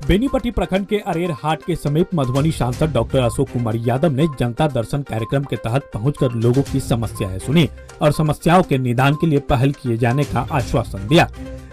बेनीपट्टी प्रखंड के अरेर हाट के समीप मधुबनी सांसद डॉक्टर अशोक कुमार यादव ने जनता दर्शन कार्यक्रम के तहत पहुंचकर लोगों की समस्याएं सुनी और समस्याओं के निदान के लिए पहल किए जाने का आश्वासन दिया।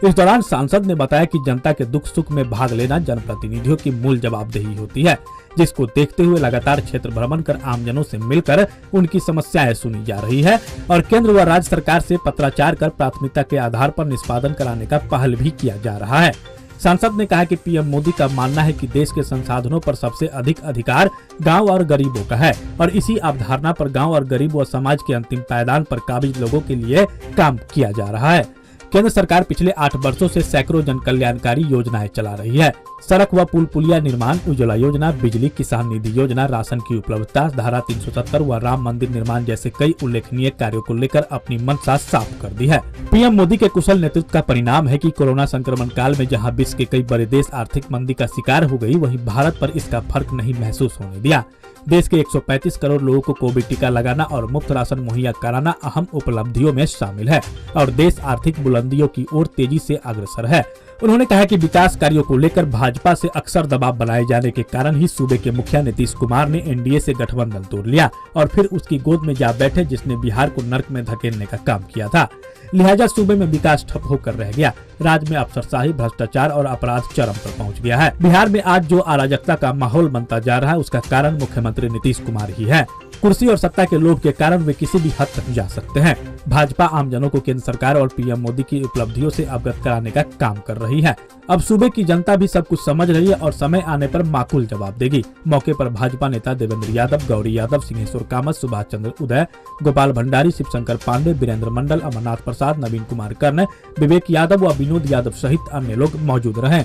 इस दौरान सांसद ने बताया कि जनता के दुख सुख में भाग लेना जनप्रतिनिधियों की मूल जवाबदेही होती है, जिसको देखते हुए लगातार क्षेत्र भ्रमण कर आमजनों से मिलकर उनकी समस्याएं सुनी जा रही है और केंद्र व राज्य सरकार से पत्राचार कर प्राथमिकता के आधार पर निष्पादन कराने का पहल भी किया जा रहा है। सांसद ने कहा कि पीएम मोदी का मानना है कि देश के संसाधनों पर सबसे अधिक अधिकार गांव और गरीबों का है और इसी अवधारणा पर गांव और गरीब व समाज के अंतिम पायदान पर काबिज लोगों के लिए काम किया जा रहा है। केंद्र सरकार पिछले 8 वर्षों से सैकड़ों जन कल्याणकारी योजनाएं चला रही है। सड़क व पुल पुलिया निर्माण, उज्ज्वला योजना, बिजली, किसान निधि योजना, राशन की उपलब्धता, धारा 370 व राम मंदिर निर्माण जैसे कई उल्लेखनीय कार्यों को लेकर अपनी मंशा साफ कर दी है। पीएम मोदी के कुशल नेतृत्व का परिणाम है कि कोरोना संक्रमण काल में जहां विश्व के कई बड़े देश आर्थिक मंदी का शिकार हो गई, वहीं भारत पर इसका फर्क नहीं महसूस होने दिया। देश के 135 करोड़ लोगों को कोविड टीका लगाना और मुफ्त राशन मुहैया कराना अहम उपलब्धियों में शामिल है और देश आर्थिक बुलंदियों की ओर तेजी से अग्रसर है। उन्होंने कहा कि विकास कार्यों को लेकर भाजपा से अक्सर दबाव बनाए जाने के कारण ही सूबे के मुखिया नीतीश कुमार ने एनडीए से गठबंधन तोड़ लिया और फिर उसकी गोद में जा बैठे, जिसने बिहार को नर्क में धकेलने का काम किया था। लिहाजा सूबे में विकास ठप होकर रह गया। राज्य में अफसरशाही, भ्रष्टाचार और अपराध चरम पर पहुंच गया है। बिहार में आज जो अराजकता का माहौल बनता जा रहा है, उसका कारण मुख्यमंत्री नीतीश कुमार ही है। कुर्सी और सत्ता के लोभ के कारण वे किसी भी हद तक जा सकते हैं। भाजपा आमजनों को केंद्र सरकार और पीएम मोदी की उपलब्धियों से अवगत कराने का काम कर रही है। अब सूबे की जनता भी सब कुछ समझ रही है और समय आने पर माकूल जवाब देगी। मौके पर भाजपा नेता देवेंद्र यादव, गौरी यादव, सिंहेश्वर कामत, सुभाष चंद्र उदय, गोपाल भंडारी, शिवशंकर पांडे, वीरेंद्र मंडल, अमरनाथ प्रसाद, नवीन कुमार कर्ण, विवेक यादव व विनोद यादव सहित अन्य लोग मौजूद रहे।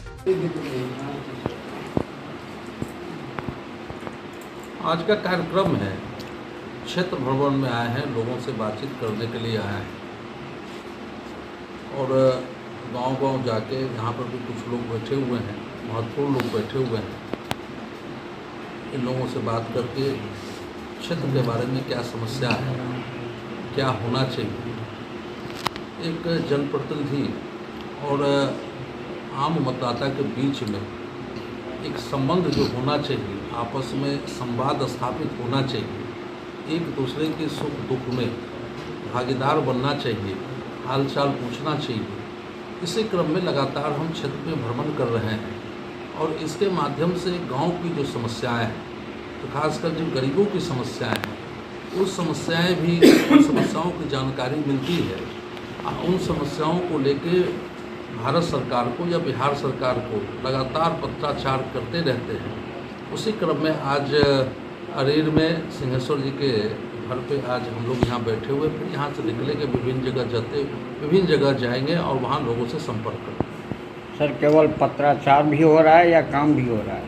आज का कार्यक्रम है, क्षेत्र भ्रमण में आए हैं, लोगों से बातचीत करने के लिए आए हैं और गांव-गांव जाके यहाँ पर भी कुछ लोग बैठे हुए हैं, महत्वपूर्ण लोग बैठे हुए हैं। इन लोगों से बात करके क्षेत्र के बारे में क्या समस्या है, क्या होना चाहिए, एक जनप्रतिनिधि और आम मतदाता के बीच में एक संबंध जो होना चाहिए, आपस में संवाद स्थापित होना चाहिए, एक दूसरे के सुख दुख में भागीदार बनना चाहिए, हालचाल पूछना चाहिए। इसी क्रम में लगातार हम क्षेत्र में भ्रमण कर रहे हैं और इसके माध्यम से गांव की जो समस्याएं हैं, तो खासकर जो गरीबों की समस्याएं हैं, उस समस्याएं भी उन समस्याओं की जानकारी मिलती है। उन समस्याओं को लेके भारत सरकार को या बिहार सरकार को लगातार पत्राचार करते रहते हैं। उसी क्रम में आज अरेर में सिंहेश्वर जी के घर पे आज हम लोग यहाँ बैठे हुए, फिर यहाँ से निकले के विभिन्न जगह जाएंगे और वहाँ लोगों से संपर्क करेंगे। सर, केवल पत्राचार भी हो रहा है या काम भी हो रहा है?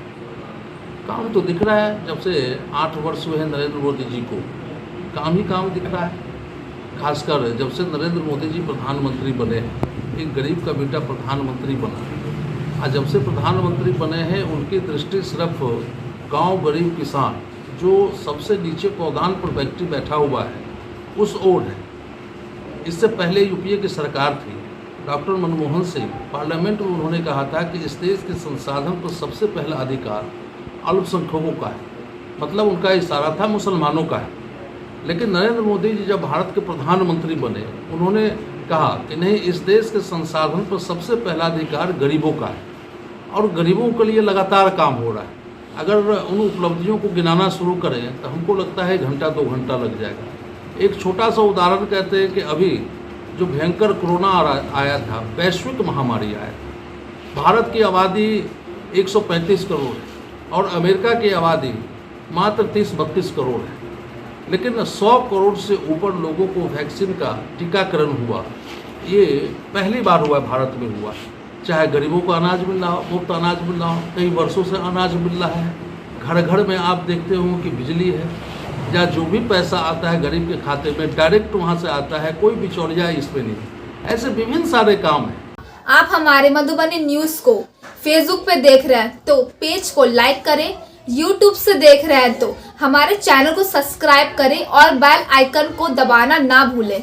काम तो दिख रहा है, जब से 8 वर्ष हुए हैं नरेंद्र मोदी जी को, काम ही काम दिख रहा है। खासकर जब से नरेंद्र मोदी जी प्रधानमंत्री बने, एक गरीब का बेटा प्रधानमंत्री बना। आज जब से प्रधानमंत्री बने हैं, उनकी दृष्टि सिर्फ गांव, गरीब, किसान, जो सबसे नीचे पौधान पर व्यक्ति बैठा हुआ है, उस ओर है। इससे पहले यूपीए की सरकार थी, डॉक्टर मनमोहन सिंह, पार्लियामेंट में उन्होंने कहा था कि इस देश के संसाधन पर सबसे पहला अधिकार अल्पसंख्यकों का है, मतलब उनका इशारा था मुसलमानों का है। लेकिन नरेंद्र मोदी जी जब भारत के प्रधानमंत्री बने, उन्होंने कहा कि नहीं, इस देश के संसाधन पर सबसे पहला अधिकार गरीबों का है और गरीबों के लिए लगातार काम हो रहा है। अगर उन उपलब्धियों को गिनाना शुरू करें तो हमको लगता है 1 घंटा 2 घंटा लग जाएगा। एक छोटा सा उदाहरण कहते हैं कि अभी जो भयंकर कोरोना आया था, वैश्विक महामारी आया था, भारत की आबादी 135 करोड़ है और अमेरिका की आबादी मात्र 30-32 करोड़ है, लेकिन 100 करोड़ से ऊपर लोगों को वैक्सीन का टीकाकरण हुआ। ये पहली बार हुआ, भारत में हुआ। चाहे गरीबों को अनाज मिल रहा हो, मुफ्त अनाज मिल रहा हो, कई वर्षों से अनाज मिल रहा है, घर घर में आप देखते हो कि बिजली है, या जो भी पैसा आता है गरीब के खाते में डायरेक्ट वहाँ से आता है, कोई बिचौलिया इसमें नहीं। ऐसे विभिन्न सारे काम हैं। आप हमारे मधुबनी न्यूज़ को फेसबुक पे देख रहे हैं तो पेज को लाइक करें, यूट्यूब से देख रहे हैं तो हमारे चैनल को सब्सक्राइब करें और बेल आइकन को दबाना ना भूलें।